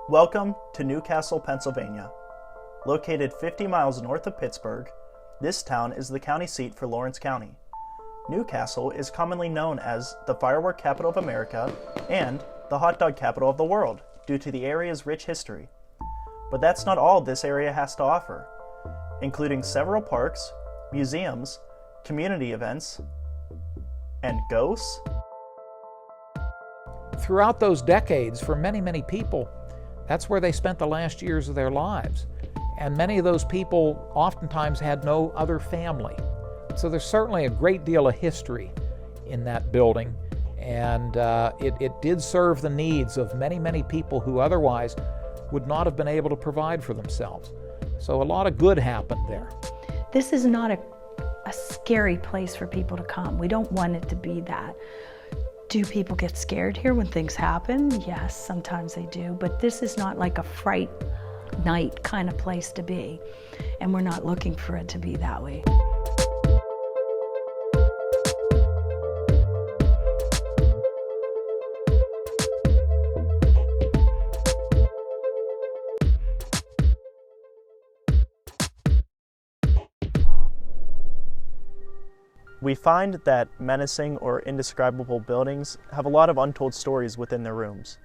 Welcome to Newcastle, Pennsylvania. Located 50 miles north of Pittsburgh, this town is the county seat for Lawrence County. Newcastle is commonly known as the firework capital of America and the hot dog capital of the world due to the area's rich history. But that's not all this area has to offer, including several parks, museums, community events, and ghosts. Throughout those decades, for many, many people, that's where they spent the last years of their lives. And many of those people oftentimes had no other family. So there's certainly a great deal of history in that building, and it did serve the needs of many, many people who otherwise would not have been able to provide for themselves. So a lot of good happened there. This is not a scary place for people to come. We don't want it to be that. Do people get scared here when things happen? Yes, sometimes they do, but this is not like a fright night kind of place to be, and we're not looking for it to be that way. We find that menacing or indescribable buildings have a lot of untold stories within their rooms.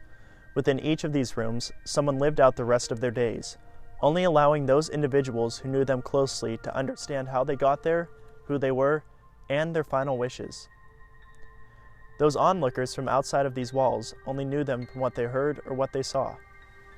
Within each of these rooms, someone lived out the rest of their days, only allowing those individuals who knew them closely to understand how they got there, who they were, and their final wishes. Those onlookers from outside of these walls only knew them from what they heard or what they saw.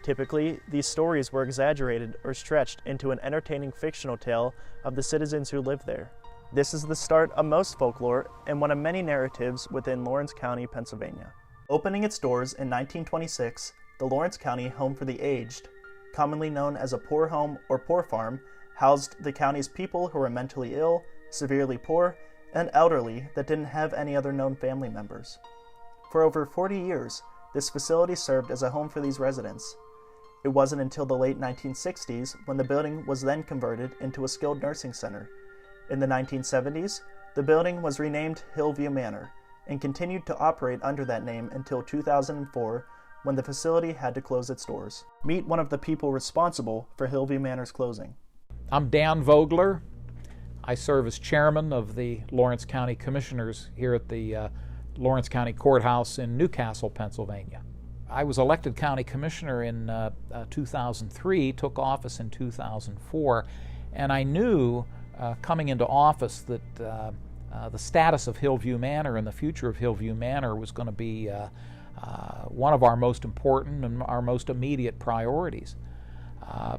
Typically, these stories were exaggerated or stretched into an entertaining fictional tale of the citizens who lived there. This is the start of most folklore and one of many narratives within Lawrence County, Pennsylvania. Opening its doors in 1926, the Lawrence County Home for the Aged, commonly known as a poor home or poor farm, housed the county's people who were mentally ill, severely poor, and elderly that didn't have any other known family members. For over 40 years, this facility served as a home for these residents. It wasn't until the late 1960s when the building was then converted into a skilled nursing center. In the 1970s, the building was renamed Hill View Manor and continued to operate under that name until 2004, when the facility had to close its doors. Meet one of the people responsible for Hill View Manor's closing. I'm Dan Vogler. I serve as chairman of the Lawrence County Commissioners here at the Lawrence County Courthouse in Newcastle, Pennsylvania. I was elected county commissioner in 2003, took office in 2004, and I knew coming into office that the status of Hill View Manor and the future of Hill View Manor was going to be one of our most important and our most immediate priorities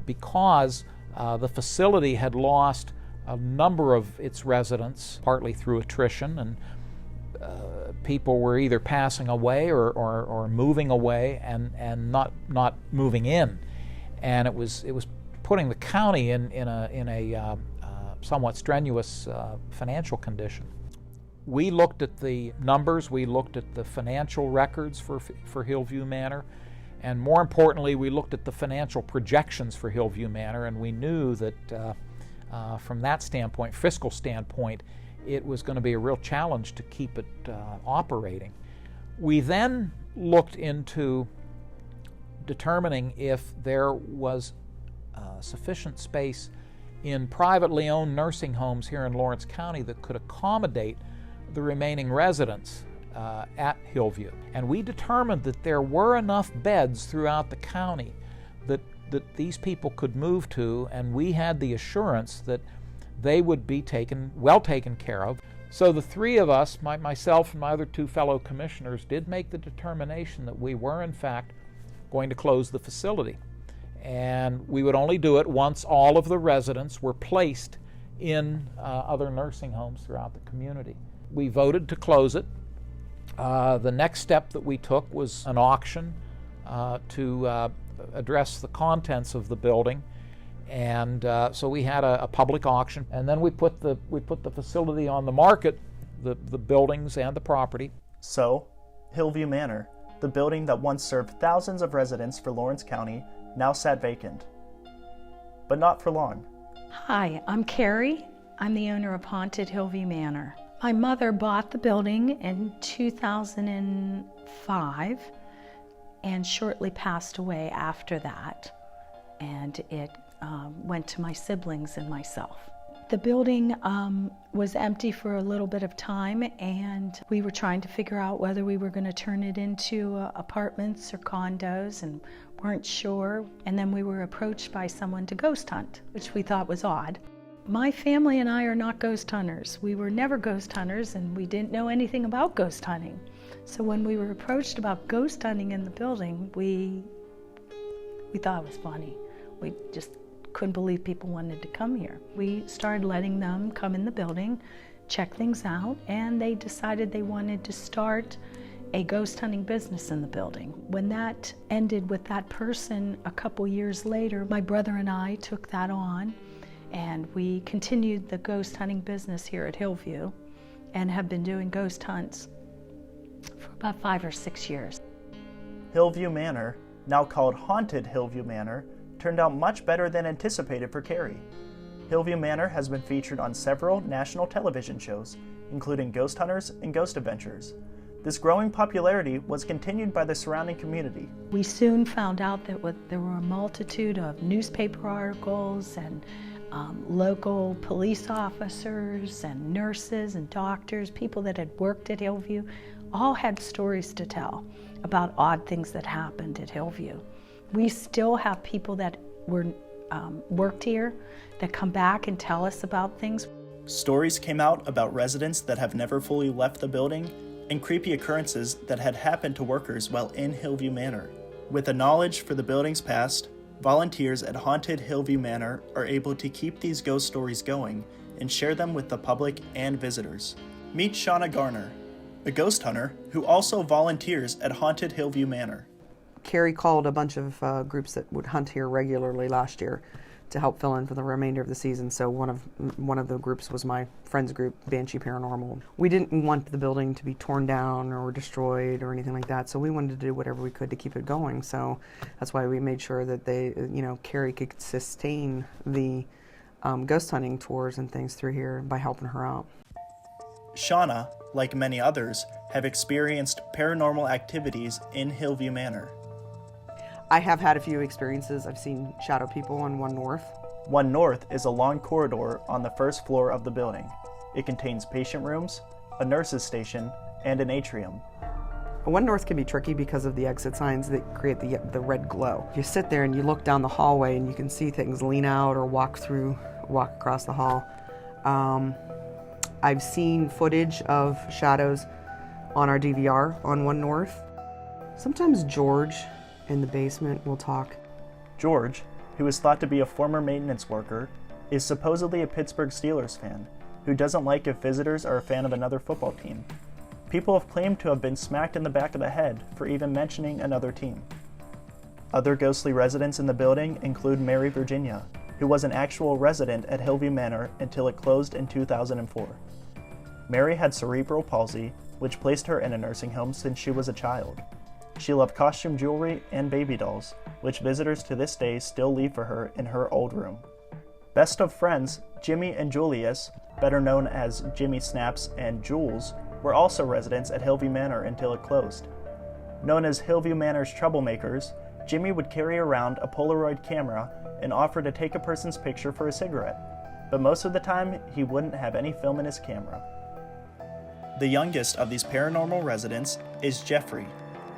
because the facility had lost a number of its residents, partly through attrition, and people were either passing away or moving away and not moving in, and it was putting the county in a somewhat strenuous financial condition. We looked at the numbers, we looked at the financial records for Hill View Manor, and more importantly, we looked at the financial projections for Hill View Manor, and we knew that from that standpoint, fiscal standpoint, it was going to be a real challenge to keep it operating. We then looked into determining if there was sufficient space in privately owned nursing homes here in Lawrence County that could accommodate the remaining residents at Hillview. And we determined that there were enough beds throughout the county that these people could move to, and we had the assurance that they would be well taken care of. So the three of us, myself and my other two fellow commissioners, did make the determination that we were in fact going to close the facility. And we would only do it once all of the residents were placed in other nursing homes throughout the community. We voted to close it. The next step that we took was an auction to address the contents of the building, and so we had a public auction, and then we put the facility on the market, the buildings and the property. So, Hillview Manor, the building that once served thousands of residents for Lawrence County, now sat vacant. But not for long. Hi, I'm Carrie. I'm the owner of Haunted Hillview Manor. My mother bought the building in 2005 and shortly passed away after that. And it went to my siblings and myself. The building was empty for a little bit of time, and we were trying to figure out whether we were going to turn it into apartments or condos, and weren't sure. And then we were approached by someone to ghost hunt, which we thought was odd. My family and I are not ghost hunters. We were never ghost hunters, and we didn't know anything about ghost hunting. So when we were approached about ghost hunting in the building, we thought it was funny. We just couldn't believe people wanted to come here. We started letting them come in the building, check things out, and they decided they wanted to start a ghost hunting business in the building. When that ended with that person a couple years later, my brother and I took that on, and we continued the ghost hunting business here at Hill View and have been doing ghost hunts for about 5 or 6 years. Hill View Manor, now called Haunted Hill View Manor, turned out much better than anticipated for Carrie. Hill View Manor has been featured on several national television shows, including Ghost Hunters and Ghost Adventures. This growing popularity was continued by the surrounding community. We soon found out that there were a multitude of newspaper articles and local police officers and nurses and doctors, people that had worked at Hillview, all had stories to tell about odd things that happened at Hillview. We still have people that worked here that come back and tell us about things. Stories came out about residents that have never fully left the building and creepy occurrences that had happened to workers while in Hillview Manor. With the knowledge for the building's past, volunteers at Haunted Hillview Manor are able to keep these ghost stories going and share them with the public and visitors. Meet Shauna Garner, a ghost hunter who also volunteers at Haunted Hillview Manor. Carrie called a bunch of groups that would hunt here regularly last year to help fill in for the remainder of the season. So one of the groups was my friend's group, Banshee Paranormal. We didn't want the building to be torn down or destroyed or anything like that, so we wanted to do whatever we could to keep it going. So that's why we made sure that Carrie could sustain the ghost hunting tours and things through here by helping her out. Shauna, like many others, have experienced paranormal activities in Hillview Manor. I have had a few experiences. I've seen shadow people on 1 North. 1 North is a long corridor on the first floor of the building. It contains patient rooms, a nurse's station, and an atrium. 1 North can be tricky because of the exit signs that create the red glow. You sit there and you look down the hallway and you can see things lean out or walk across the hall. I've seen footage of shadows on our DVR on 1 North. Sometimes George in the basement will talk. George, who is thought to be a former maintenance worker, is supposedly a Pittsburgh Steelers fan, who doesn't like if visitors are a fan of another football team. People have claimed to have been smacked in the back of the head for even mentioning another team. Other ghostly residents in the building include Mary Virginia, who was an actual resident at Hillview Manor until it closed in 2004. Mary had cerebral palsy, which placed her in a nursing home since she was a child. She loved costume jewelry and baby dolls, which visitors to this day still leave for her in her old room. Best of friends, Jimmy and Julius, better known as Jimmy Snaps and Jules, were also residents at Hillview Manor until it closed. Known as Hillview Manor's troublemakers, Jimmy would carry around a Polaroid camera and offer to take a person's picture for a cigarette, but most of the time he wouldn't have any film in his camera. The youngest of these paranormal residents is Jeffrey,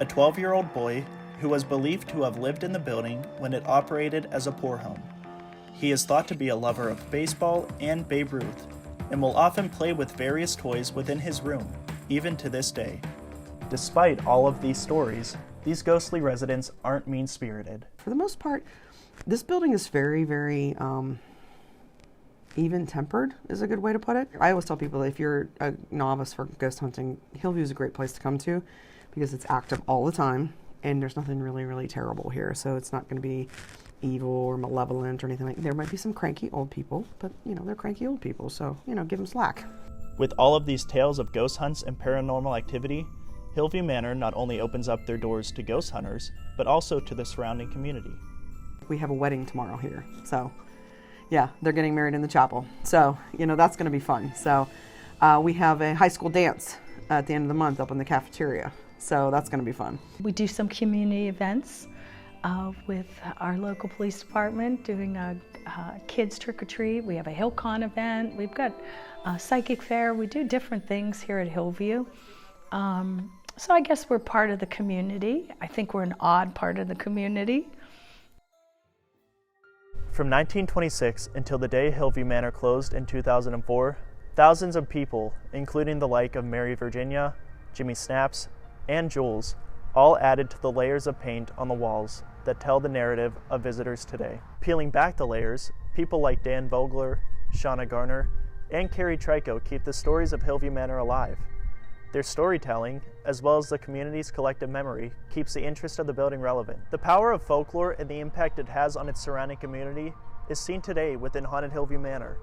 a 12-year-old boy who was believed to have lived in the building when it operated as a poor home. He is thought to be a lover of baseball and Babe Ruth, and will often play with various toys within his room, even to this day. Despite all of these stories, these ghostly residents aren't mean-spirited. For the most part, this building is very, very even-tempered, is a good way to put it. I always tell people that if you're a novice for ghost hunting, Hillview is a great place to come to because it's active all the time and there's nothing really, really terrible here. So it's not going to be evil or malevolent or anything like that. There might be some cranky old people, but they're cranky old people, so give them slack. With all of these tales of ghost hunts and paranormal activity, Hillview Manor not only opens up their doors to ghost hunters, but also to the surrounding community. We have a wedding tomorrow here, so yeah, they're getting married in the chapel. So, that's going to be fun. So we have a high school dance at the end of the month up in the cafeteria. So that's going to be fun. We do some community events with our local police department, doing a kids trick-or-treat. We have a HillCon event. We've got a psychic fair. We do different things here at Hillview. So I guess we're part of the community. I think we're an odd part of the community. From 1926 until the day Hillview Manor closed in 2004, thousands of people, including the like of Mary Virginia, Jimmy Snaps, and Jules, all added to the layers of paint on the walls that tell the narrative of visitors today. Peeling back the layers, people like Dan Vogler, Shauna Garner, and Carrie Trico keep the stories of Hillview Manor alive. Their storytelling, as well as the community's collective memory, keeps the interest of the building relevant. The power of folklore and the impact it has on its surrounding community is seen today within Haunted Hillview Manor.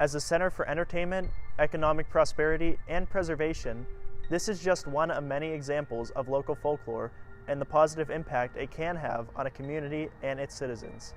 As a center for entertainment, economic prosperity, and preservation, this is just one of many examples of local folklore and the positive impact it can have on a community and its citizens.